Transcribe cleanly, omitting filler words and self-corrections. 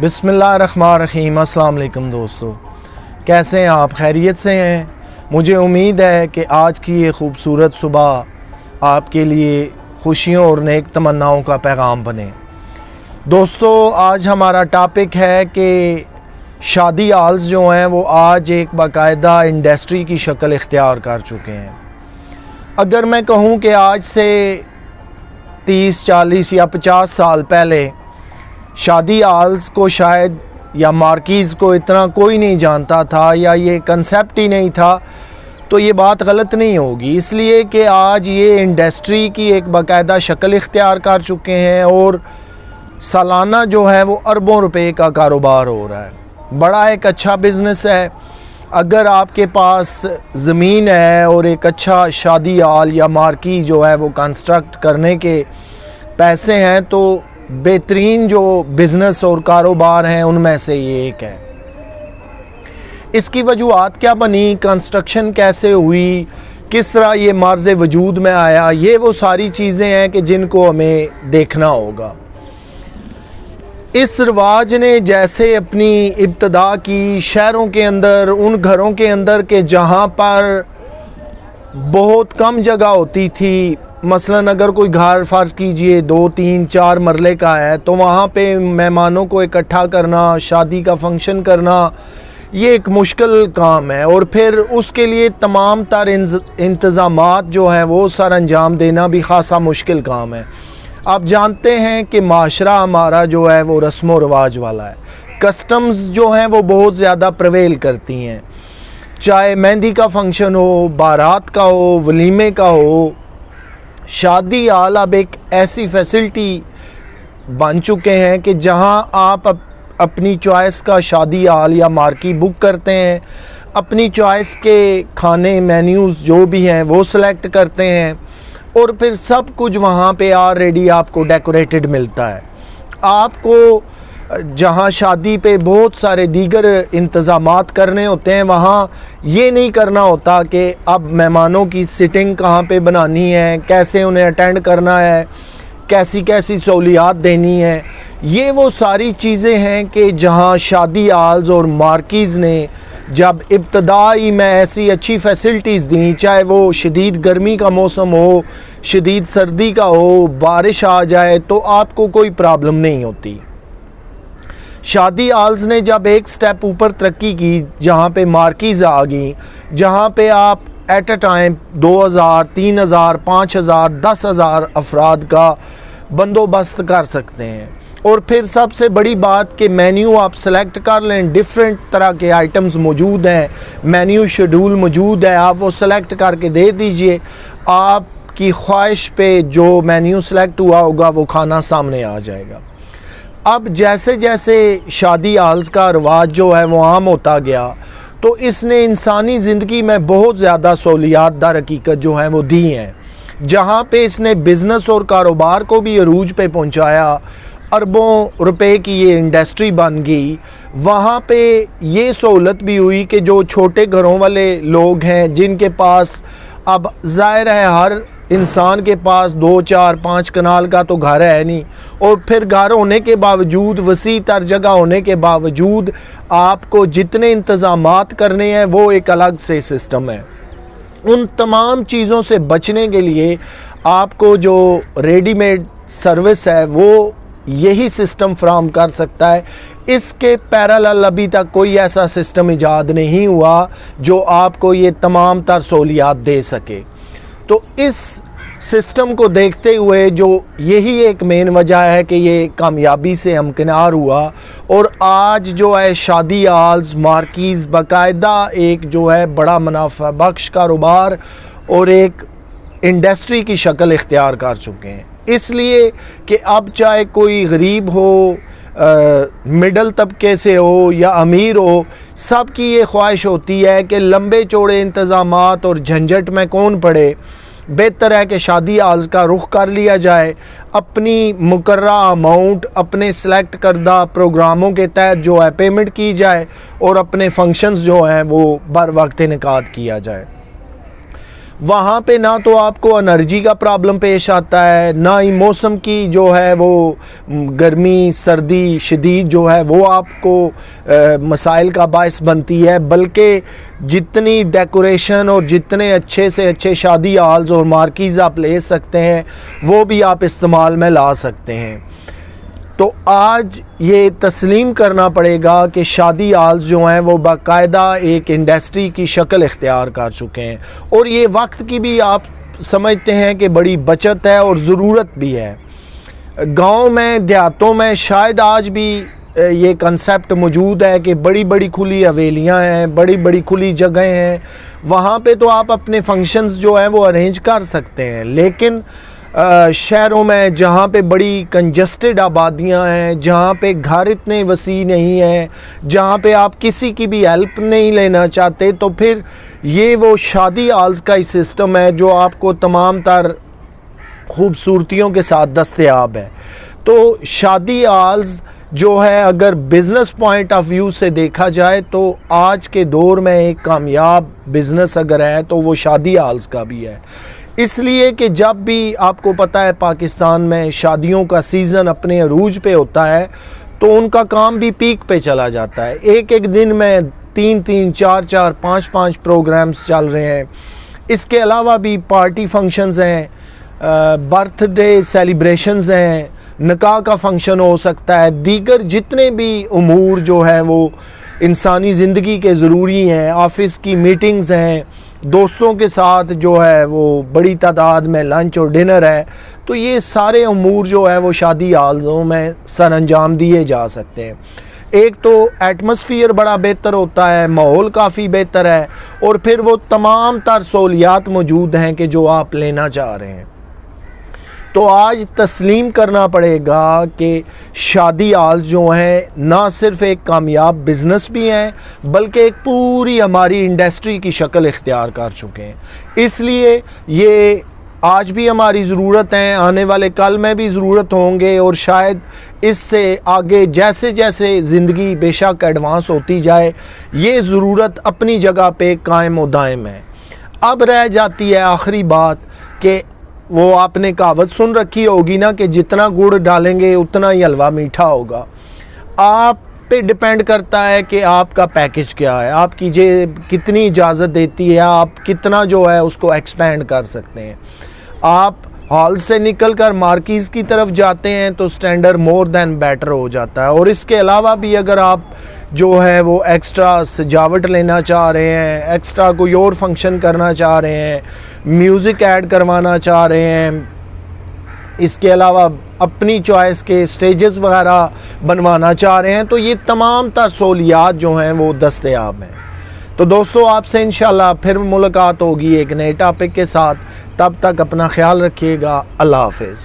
बिस्मिल्लाहिर्रहमानिर्रहीम। अस्सलाम वालेकुम दोस्तों, कैसे हैं आप? खैरियत से हैं? मुझे उम्मीद है कि आज की ये ख़ूबसूरत सुबह आपके लिए खुशियों और नेक तमन्नाओं का पैगाम बने। दोस्तों, आज हमारा टॉपिक है कि शादी हॉल्स जो हैं वो आज एक बाकायदा इंडस्ट्री की शक्ल इख्तियार कर चुके हैं। अगर मैं कहूँ कि आज से 30, 40 या 50 साल पहले शादी हॉल्स को शायद या मार्कीज़ को इतना कोई नहीं जानता था या ये कंसेप्ट ही नहीं था, तो ये बात गलत नहीं होगी, इसलिए कि आज ये इंडस्ट्री की एक बाकायदा शक्ल इख्तियार कर चुके हैं और सालाना जो है वो अरबों रुपए का कारोबार हो रहा है। बड़ा एक अच्छा बिज़नेस है। अगर आपके पास ज़मीन है और एक अच्छा शादी हॉल या मार्की जो है वो कंस्ट्रक्ट करने के पैसे हैं, तो बेहतरीन जो बिज़नेस और कारोबार हैं उनमें से ये एक है। इसकी वजूहात क्या बनी, कंस्ट्रक्शन कैसे हुई, किस तरह ये मार्ज़ वजूद में आया, ये वो सारी चीज़ें हैं कि जिनको हमें देखना होगा। इस रिवाज ने जैसे अपनी इब्तदा की शहरों के अंदर, उन घरों के अंदर के जहाँ पर बहुत कम जगह होती थी, मसलन अगर कोई घर फ़र्ज़ कीजिए 2, 3, 4 मरले का है, तो वहाँ पे मेहमानों को इकट्ठा करना, शादी का फंक्शन करना, ये एक मुश्किल काम है और फिर उसके लिए तमाम तर इंतज़ामात जो हैं वो सर अंजाम देना भी ख़ासा मुश्किल काम है। आप जानते हैं कि माशरा हमारा जो है वो रस्म व रिवाज वाला है। कस्टम्स जो हैं वो बहुत ज़्यादा प्रवेल करती हैं, चाहे मेहंदी का फंक्शन हो, बारात का हो, वलीमे का हो। शादी हॉल अब एक ऐसी फैसिलिटी बन चुके हैं कि जहां आप अपनी चॉइस का शादी हॉल या मार्की बुक करते हैं, अपनी चॉइस के खाने मेन्यूज़ जो भी हैं वो सिलेक्ट करते हैं और फिर सब कुछ वहां पे ऑलरेडी आपको डेकोरेटेड मिलता है। आपको जहां शादी पे बहुत सारे दीगर इंतज़ामात करने होते हैं, वहाँ ये नहीं करना होता कि अब मेहमानों की सिटिंग कहाँ पे बनानी है, कैसे उन्हें अटेंड करना है, कैसी कैसी सहूलियात देनी है। ये वो सारी चीज़ें हैं कि जहाँ शादी हॉल्स और मार्कीज़ ने जब इब्तदाई में ऐसी अच्छी फैसिलिटीज़ दी, चाहे वो शदीद गर्मी का मौसम हो, शदीद सर्दी का हो, बारिश आ जाए तो आपको कोई प्रॉब्लम नहीं होती। शादी हॉल्स ने जब एक स्टेप ऊपर तरक्की की, जहाँ पे मार्कीज़ आ गई, जहाँ पे आप एट अ टाइम 2000, 3000, 5000, 10,000 अफराद का बंदोबस्त कर सकते हैं। और फिर सबसे बड़ी बात कि मेन्यू आप सेलेक्ट कर लें, डिफरेंट तरह के आइटम्स मौजूद हैं, मेन्यू शेड्यूल मौजूद है, आप वो सेलेक्ट करके दे दीजिए, आपकी ख्वाहिश पे जो मेन्यू सेलेक्ट हुआ होगा वो खाना सामने आ जाएगा। अब जैसे जैसे शादी हॉल्स का रिवाज जो है वो आम होता गया, तो इसने इंसानी ज़िंदगी में बहुत ज़्यादा सहूलियात दर हकीकत जो हैं वो दी हैं। जहाँ पे इसने बिज़नेस और कारोबार को भी अरूज पे पहुँचाया, अरबों रुपए की ये इंडस्ट्री बन गई, वहाँ पे ये सहूलत भी हुई कि जो छोटे घरों वाले लोग हैं, जिनके पास अब ज़ाहिर है हर इंसान के पास 2, 4, 5 कनाल का तो घर है नहीं, और फिर घर होने के बावजूद, वसी तर जगह होने के बावजूद आपको जितने इंतज़ामात करने हैं वो एक अलग से सिस्टम है। उन तमाम चीज़ों से बचने के लिए आपको जो रेडीमेड सर्विस है वो यही सिस्टम फ्राहम कर सकता है। इसके पैरेलल अभी तक कोई ऐसा सिस्टम इजाद नहीं हुआ जो आपको ये तमाम तर सहूलियात दे सके। तो इस सिस्टम को देखते हुए जो यही एक मेन वजह है कि ये कामयाबी से हमकिनार हुआ और आज जो है शादी हॉल्स, मार्कीज़ बाकायदा एक जो है बड़ा मुनाफा बख्श कारोबार और एक इंडस्ट्री की शक्ल इख्तियार कर चुके हैं। इसलिए कि अब चाहे कोई गरीब हो, मिडल तबके से हो या अमीर हो, सब की ये ख्वाहिश होती है कि लंबे चौड़े इंतज़ामात और झंझट में कौन पड़े। बेहतर है कि शादी हॉल्स का रुख कर लिया जाए, अपनी मुकर्रा अमाउंट अपने सेलेक्ट करदा प्रोग्रामों के तहत जो है पेमेंट की जाए और अपने फंक्शंस जो हैं वो बर वक्त इनेकाद किया जाए। वहाँ पे ना तो आपको एनर्जी का प्रॉब्लम पेश आता है, ना ही मौसम की जो है वो गर्मी सर्दी शदीद जो है वो आपको मसाइल का बायस बनती है, बल्कि जितनी डेकोरेशन और जितने अच्छे से अच्छे शादी हॉल्स और मार्कीज़ आप ले सकते हैं वो भी आप इस्तेमाल में ला सकते हैं। तो आज ये तस्लीम करना पड़ेगा कि शादी हॉल्स जो हैं वो बाकायदा एक इंडस्ट्री की शक्ल इख्तियार कर चुके हैं, और ये वक्त की भी आप समझते हैं कि बड़ी बचत है और ज़रूरत भी है। गांव में देहातों में शायद आज भी ये कंसेप्ट मौजूद है कि बड़ी बड़ी खुली हवेलियां हैं, बड़ी बड़ी खुली जगहें हैं, वहाँ पे तो आप अपने फंक्शंस जो हैं वो अरेंज कर सकते हैं। लेकिन शहरों में जहाँ पे बड़ी कंजस्टेड आबादियाँ हैं, जहाँ पे घर इतने वसी नहीं हैं, जहाँ पे आप किसी की भी हेल्प नहीं लेना चाहते, तो फिर ये वो शादी हॉल्स का ही सिस्टम है जो आपको तमाम तर खूबसूरतियों के साथ दस्तयाब है। तो शादी हॉल्स जो है अगर बिज़नेस पॉइंट ऑफ व्यू से देखा जाए तो आज के दौर में एक कामयाब बिज़नेस अगर है तो वो शादी हॉल्स का भी है। इसलिए कि जब भी आपको पता है पाकिस्तान में शादियों का सीज़न अपने अरूज पे होता है तो उनका काम भी पीक पे चला जाता है। एक एक दिन में 3-3, 4-4, 5-5 प्रोग्राम्स चल रहे हैं। इसके अलावा भी पार्टी फंक्शंस हैं, बर्थडे सेलिब्रेशंस हैं, निकाह का फंक्शन हो सकता है, दीगर जितने भी उमूर जो है वो इंसानी ज़िंदगी के ज़रूरी हैं, ऑफ़िस की मीटिंग्स हैं, दोस्तों के साथ जो है वो बड़ी तादाद में लंच और डिनर है, तो ये सारे उमूर जो है वो शादी हॉल्सों में सर अंजाम दिए जा सकते हैं। एक तो एटमॉस्फेयर बड़ा बेहतर होता है, माहौल काफ़ी बेहतर है, और फिर वो तमाम तर सहूलियात मौजूद हैं कि जो आप लेना चाह रहे हैं। तो आज तस्लीम करना पड़ेगा कि शादी हॉल्स जो हैं ना सिर्फ़ एक कामयाब बिज़नेस भी हैं बल्कि एक पूरी हमारी इंडस्ट्री की शक्ल इख्तियार कर चुके हैं। इसलिए ये आज भी हमारी ज़रूरत है, आने वाले कल में भी ज़रूरत होंगे, और शायद इससे आगे जैसे जैसे ज़िंदगी बेशक एडवांस होती जाए ये ज़रूरत अपनी जगह पे कायम व दायम है। अब रह जाती है आखिरी बात कि वो आपने कहावत सुन रखी होगी ना कि जितना गुड़ डालेंगे उतना ही हलवा मीठा होगा। आप पे डिपेंड करता है कि आपका पैकेज क्या है, आपकी जेब कितनी इजाज़त देती है, आप कितना जो है उसको एक्सपेंड कर सकते हैं। आप हॉल से निकल कर मार्कीज़ की तरफ जाते हैं तो स्टैंडर्ड मोर देन बेटर हो जाता है। और इसके अलावा भी अगर आप जो है वो एक्स्ट्रा सजावट लेना चाह रहे हैं, एक्स्ट्रा कोई और फंक्शन करना चाह रहे हैं, म्यूज़िक ऐड करवाना चाह रहे हैं, इसके अलावा अपनी चॉइस के स्टेजेस वगैरह बनवाना चाह रहे हैं, तो ये तमाम तर सहूलियात जो हैं वो दस्तयाब हैं। तो दोस्तों आपसे इंशाल्लाह फिर मुलाकात होगी एक नए टॉपिक के साथ। तब तक अपना ख्याल रखिएगा। अल्लाह हाफ़िज़।